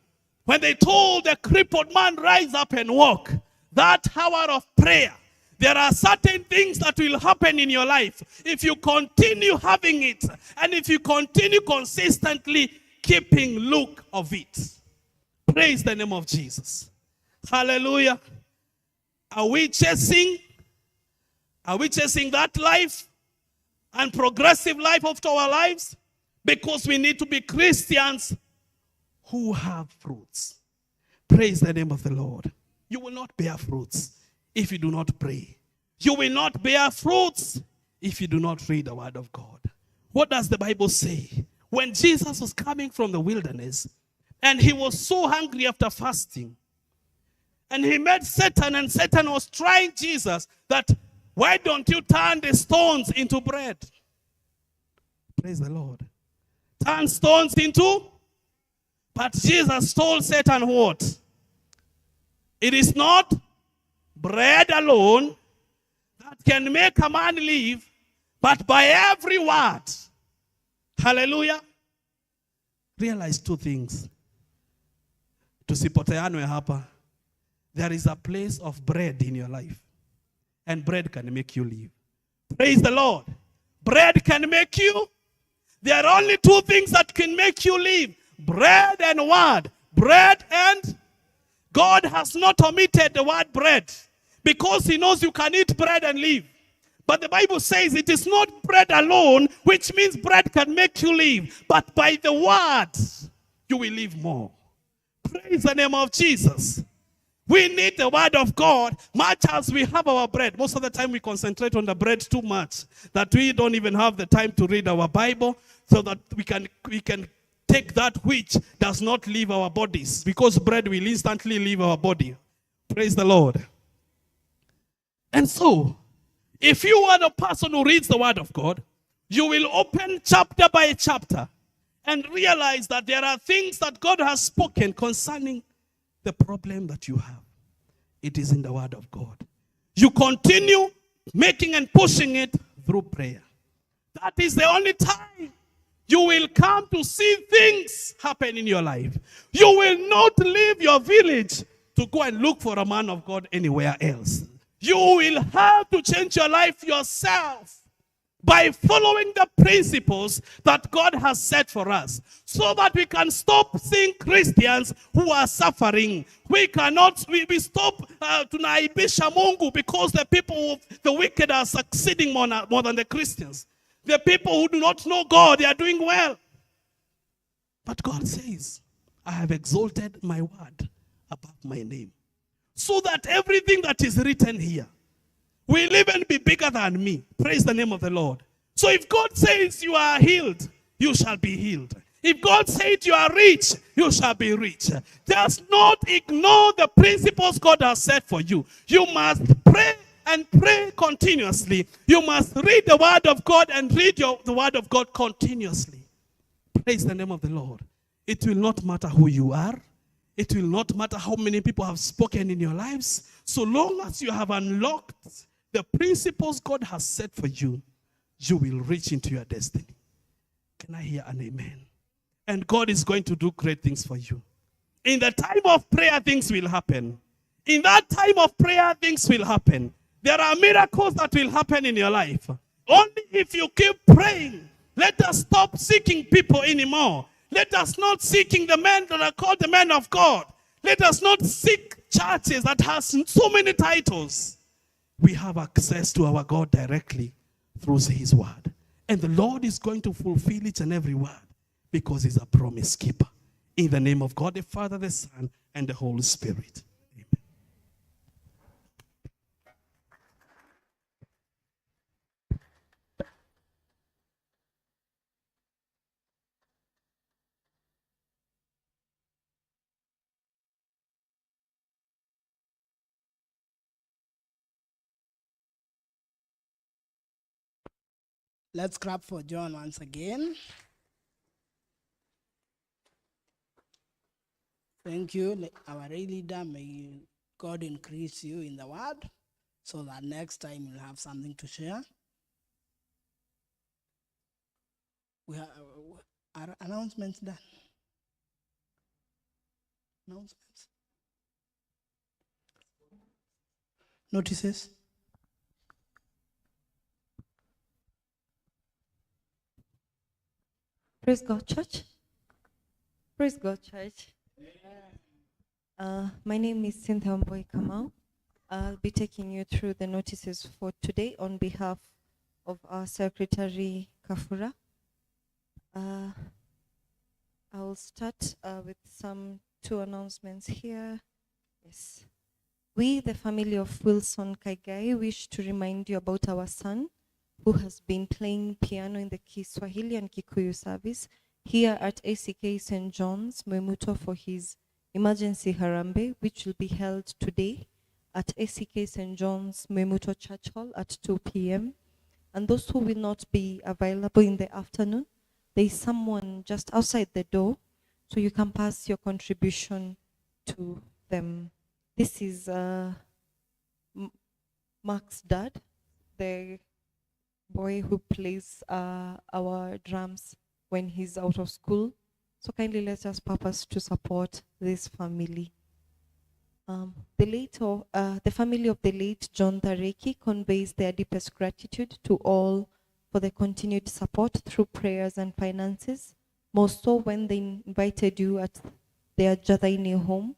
When they told the crippled man, rise up and walk. That hour of prayer. There are certain things that will happen in your life if you continue having it and if you continue consistently keeping look of it. Praise the name of Jesus. Hallelujah. Are we chasing that life and progressive life of our lives? Because we need to be Christians who have fruits. Praise the name of the Lord. You will not bear fruits if you do not pray. You will not bear fruits if you do not read the word of God. What does the Bible say? When Jesus was coming from the wilderness, and he was so hungry after fasting, and he met Satan, and Satan was trying Jesus that, why don't you turn the stones into bread? Praise the Lord. Turn stones into? But Jesus told Satan what? It is not bread alone that can make a man live, but by every word. Hallelujah. Realize two things. Tusipoteanwe hapa. There is a place of bread in your life. And bread can make you live. Praise the Lord. Bread can make you. There are only two things that can make you live. Bread and word. Bread and God has not omitted the word bread because he knows you can eat bread and live. But the Bible says it is not bread alone, which means bread can make you live. But by the word, you will live more. Praise the name of Jesus. We need the word of God much as we have our bread. Most of the time we concentrate on the bread too much that we don't even have the time to read our Bible so that we can take that which does not leave our bodies, because bread will instantly leave our body. Praise the Lord. And so, if you are the person who reads the word of God, you will open chapter by chapter and realize that there are things that God has spoken concerning the problem that you have. It is in the word of God. You continue making and pushing it through prayer. That is the only time you will come to see things happen in your life. You will not leave your village to go and look for a man of God anywhere else. You will have to change your life yourself by following the principles that God has set for us, so that we can stop seeing Christians who are suffering. We cannot, we stop tunaibisha Mungu because the wicked are succeeding more than the Christians. The people who do not know God, they are doing well. But God says, I have exalted my word above my name, so that everything that is written here will even be bigger than me. Praise the name of the Lord. So if God says you are healed, you shall be healed. If God said you are rich, you shall be rich. Just not ignore the principles God has set for you. You must pray and pray continuously. You must read the word of God and read the word of God continuously. Praise the name of the Lord. It will not matter who you are. It will not matter how many people have spoken in your lives. So long as you have unlocked the principles God has set for you, you will reach into your destiny. Can I hear an amen? And God is going to do great things for you. In the time of prayer, things will happen. In that time of prayer, things will happen. There are miracles that will happen in your life. Only if you keep praying. Let us stop seeking people anymore. Let us not seeking the men that are called the men of God. Let us not seek churches that has so many titles. We have access to our God directly through his word. And the Lord is going to fulfill each and every word because he's a promise keeper. In the name of God, the Father, the Son, and the Holy Spirit. Amen. Let's clap for John once again. Thank you, our leader. May God increase you in the word so that next time you'll have something to share. We have our announcements done. Announcements. Notices. Praise God, church. Praise God, church. My name is Cynthia Mboy Kamau. I'll be taking you through the notices for today on behalf of our Secretary Kafura. I will start with two announcements here. Yes. We, the family of Wilson Kaigai, wish to remind you about our son who has been playing piano in the Kiswahili and Kikuyu service here at ACK St. John's, Mwemuto, for his emergency harambe, which will be held today at ACK St. John's, Mwemuto Church Hall at 2 p.m. And those who will not be available in the afternoon, there is someone just outside the door, so you can pass your contribution to them. This is Mark's dad, the boy who plays our drums when he's out of school. So kindly let us purpose to support this family. The family of the late John Thareki conveys their deepest gratitude to all for the continued support through prayers and finances, most so when they invited you at their Jathaini home.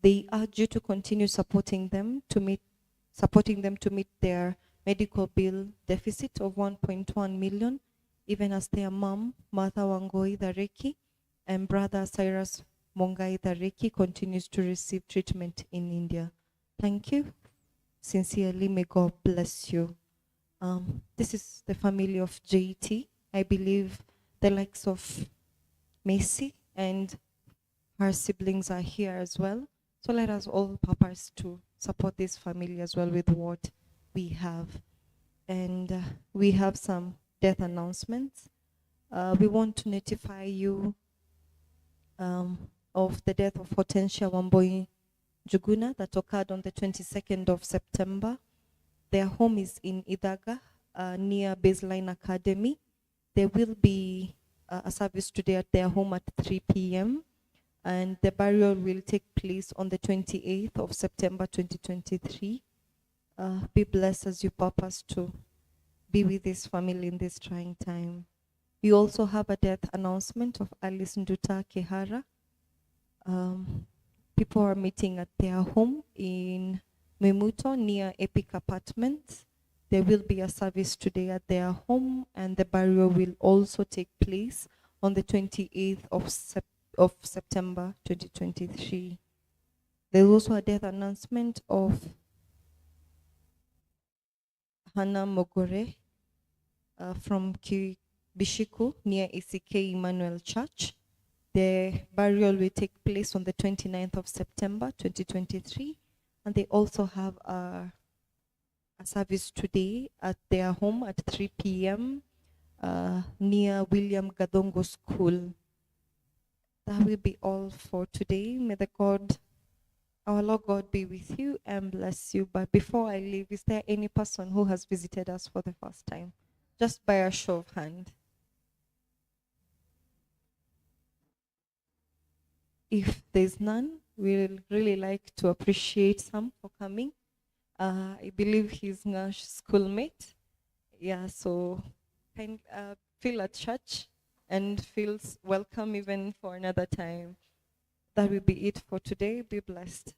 They urge you to continue supporting them to meet their medical bill deficit of 1.1 million, even as their mom, Martha Wangoi Thareki, and brother Cyrus Mongai Thareki continues to receive treatment in India. Thank you. Sincerely, may God bless you. This is the family of JT. I believe the likes of Macy and her siblings are here as well. So let us all purpose to support this family as well with what we have. And we have some death announcements. We want to notify you of the death of Hortensia Wamboi Juguna that occurred on the 22nd of September. Their home is in Idaga, near Baseline Academy. There will be a service today at their home at 3 p.m. and the burial will take place on the 28th of September 2023. Be blessed as you purpose to be with this family in this trying time. We also have a death announcement of Alice Nduta Kehara. People are meeting at their home in Mwemuto near Epic Apartments. There will be a service today at their home and the burial will also take place on the 28th of September 2023. There's also a death announcement of Hannah Mogore from Bishiku near ACK Emmanuel Church. The burial will take place on the 29th of September 2023. And they also have a service today at their home at 3 p.m. Near William Gadongo School. That will be all for today. May the God, our Lord God, be with you and bless you. But before I leave, is there any person who has visited us for the first time? Just by a show of hand. If there's none, we'd really like to appreciate Sam for coming. I believe he's Ngash's schoolmate. Yeah, so feel at church and feels welcome even for another time. That will be it for today. Be blessed.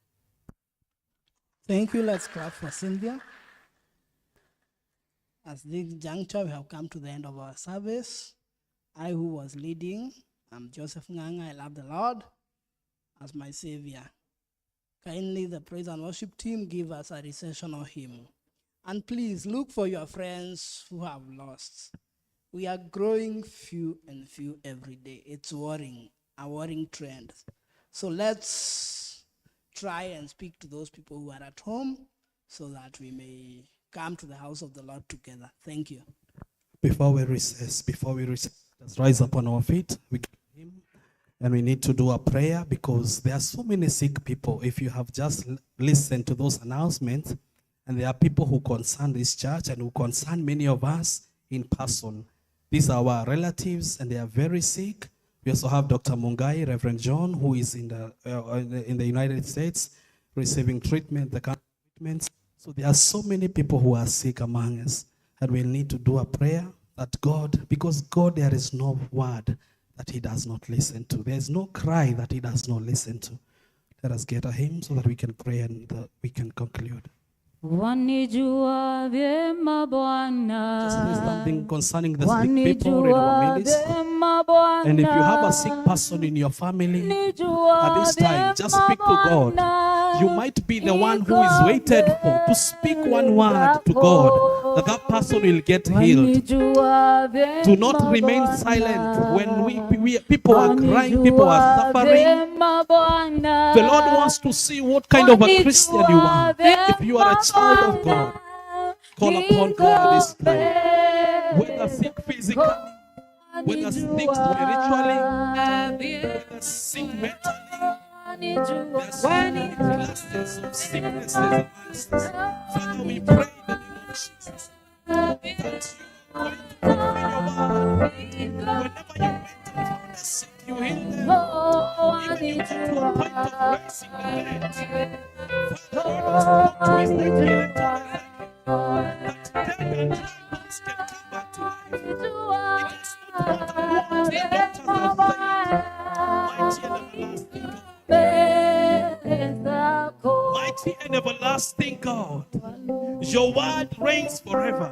Thank you. Let's clap for Cynthia. At this juncture, we have come to the end of our service. I, who was leading, I'm Joseph Nganga. I love the Lord as my Savior. Kindly, the praise and worship team, give us a recessional hymn. And please look for your friends who have lost. We are growing few and few every day. It's worrying, a worrying trend. So let's try and speak to those people who are at home so that we may come to the house of the Lord together. Thank you. Before we recess, let's rise up on our feet. We can him, and we need to do a prayer because there are so many sick people. If you have just listened to those announcements, and there are people who concern this church and who concern many of us in person. These are our relatives, and they are very sick. We also have Dr. Mungai, Reverend John, who is in the United States receiving treatment, the cancer treatments. So there are so many people who are sick among us, and we need to do a prayer that God, because God, there is no word that he does not listen to. There is no cry that he does not listen to. Let us get a hymn so that we can pray and we can conclude. Wanijua vyema Bwana. Just say something concerning the sick people in our midst. And if you have a sick person in your family, at this time, just speak to God. You might be the one who is waited for to speak one word to God, that person will get healed. Do not remain silent when people are crying, people are suffering. The Lord wants to see what kind of a Christian you are. If you are a child of God, call upon God this time. Whether sick physically, whether sick spiritually, whether sick mentally, there's so many clusters of sicknesses amongst us. Father, we pray in the name of Jesus that you are going to open your word. Whenever you enter the sick, you heal them. Even you come to a point of raising the dead. Father, you must healing to the that dead and dry bones can come back to life. It is not what the doctors have said. Mighty and everlasting God, your word reigns forever.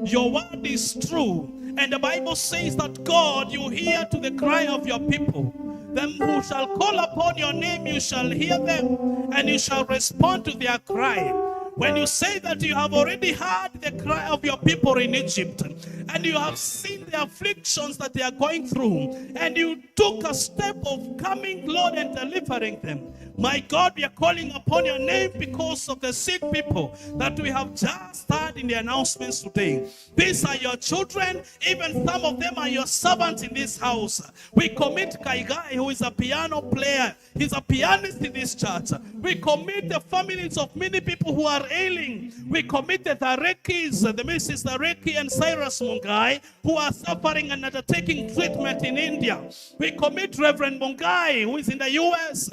Your word is true. And the Bible says that God, you hear to the cry of your people. Them who shall call upon your name, you shall hear them, and you shall respond to their cry. When you say that you have already heard the cry of your people in Egypt, and you have seen the afflictions that they are going through, and you took a step of coming, Lord, and delivering them. My God, we are calling upon your name because of the sick people that we have just heard in the announcements today. These are your children. Even some of them are your servants in this house. We commit Kaigai, who is a piano player. He's a pianist in this church. We commit the families of many people who are ailing. We commit the Tharekis, the Mrs. Thareki and Cyrus Mungai, who are suffering and undertaking treatment in India. We commit Reverend Mungai, who is in the U.S.,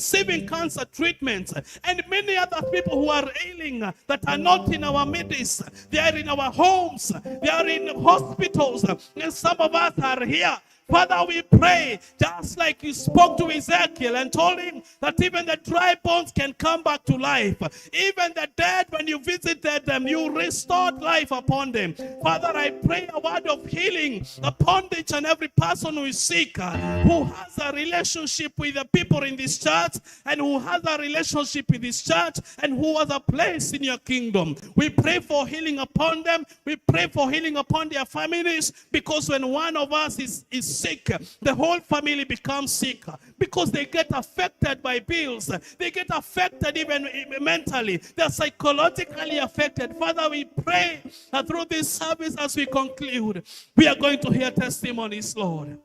receiving cancer treatment, and many other people who are ailing that are not in our midst. They are in our homes, they are in hospitals, and some of us are here. Father, we pray, just like you spoke to Ezekiel and told him that even the dry bones can come back to life. Even the dead, when you visited them, you restored life upon them. Father, I pray a word of healing upon each and every person who is sick, who has a relationship with the people in this church, and who has a relationship with this church, and who has a place in your kingdom. We pray for healing upon them. We pray for healing upon their families, because when one of us is sick, the whole family becomes sick, because they get affected by bills. They get affected even mentally. They're psychologically affected. Father, we pray that through this service, as we conclude, we are going to hear testimonies, Lord.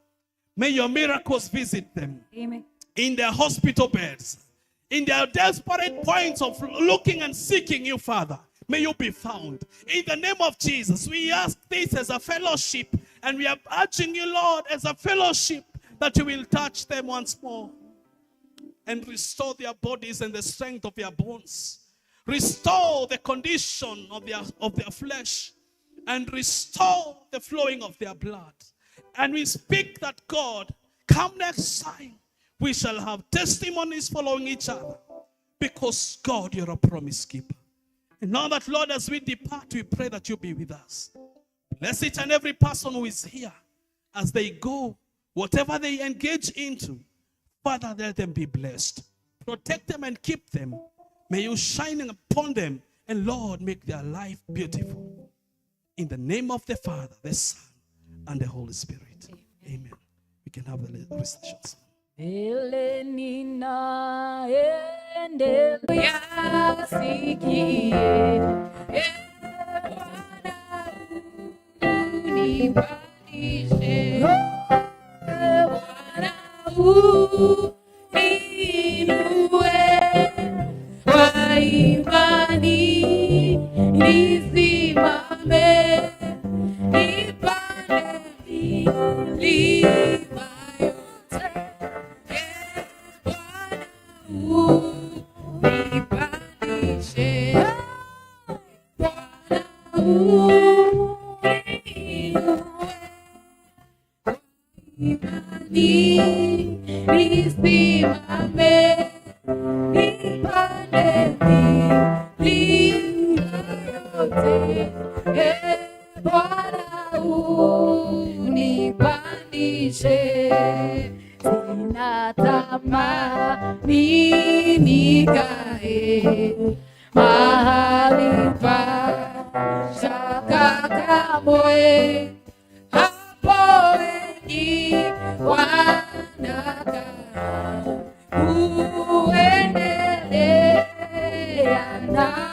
May your miracles visit them. Amen. In their hospital beds, in their desperate points of looking and seeking you, Father. May you be found. In the name of Jesus, we ask this as a fellowship, and we are urging you, Lord, as a fellowship, that you will touch them once more. and restore their bodies and the strength of their bones. Restore the condition of their flesh, and restore the flowing of their blood. And we speak that, God, come next time, we shall have testimonies following each other, because, God, you're a promise keeper. And now that, Lord, as we depart, we pray that you be with us. Bless each and every person who is here as they go, whatever they engage into. Father, let them be blessed. Protect them and keep them. May you shine upon them, and, Lord, make their life beautiful. In the name of the Father, the Son, and the Holy Spirit. Amen. We can have the recitations. Elenina endelea sikie, Bwana unibadilishe, Bwana uninue, kwa imani nisimame, nipande milima yote. Sinatamani nikae mahali pa shaka kamwe.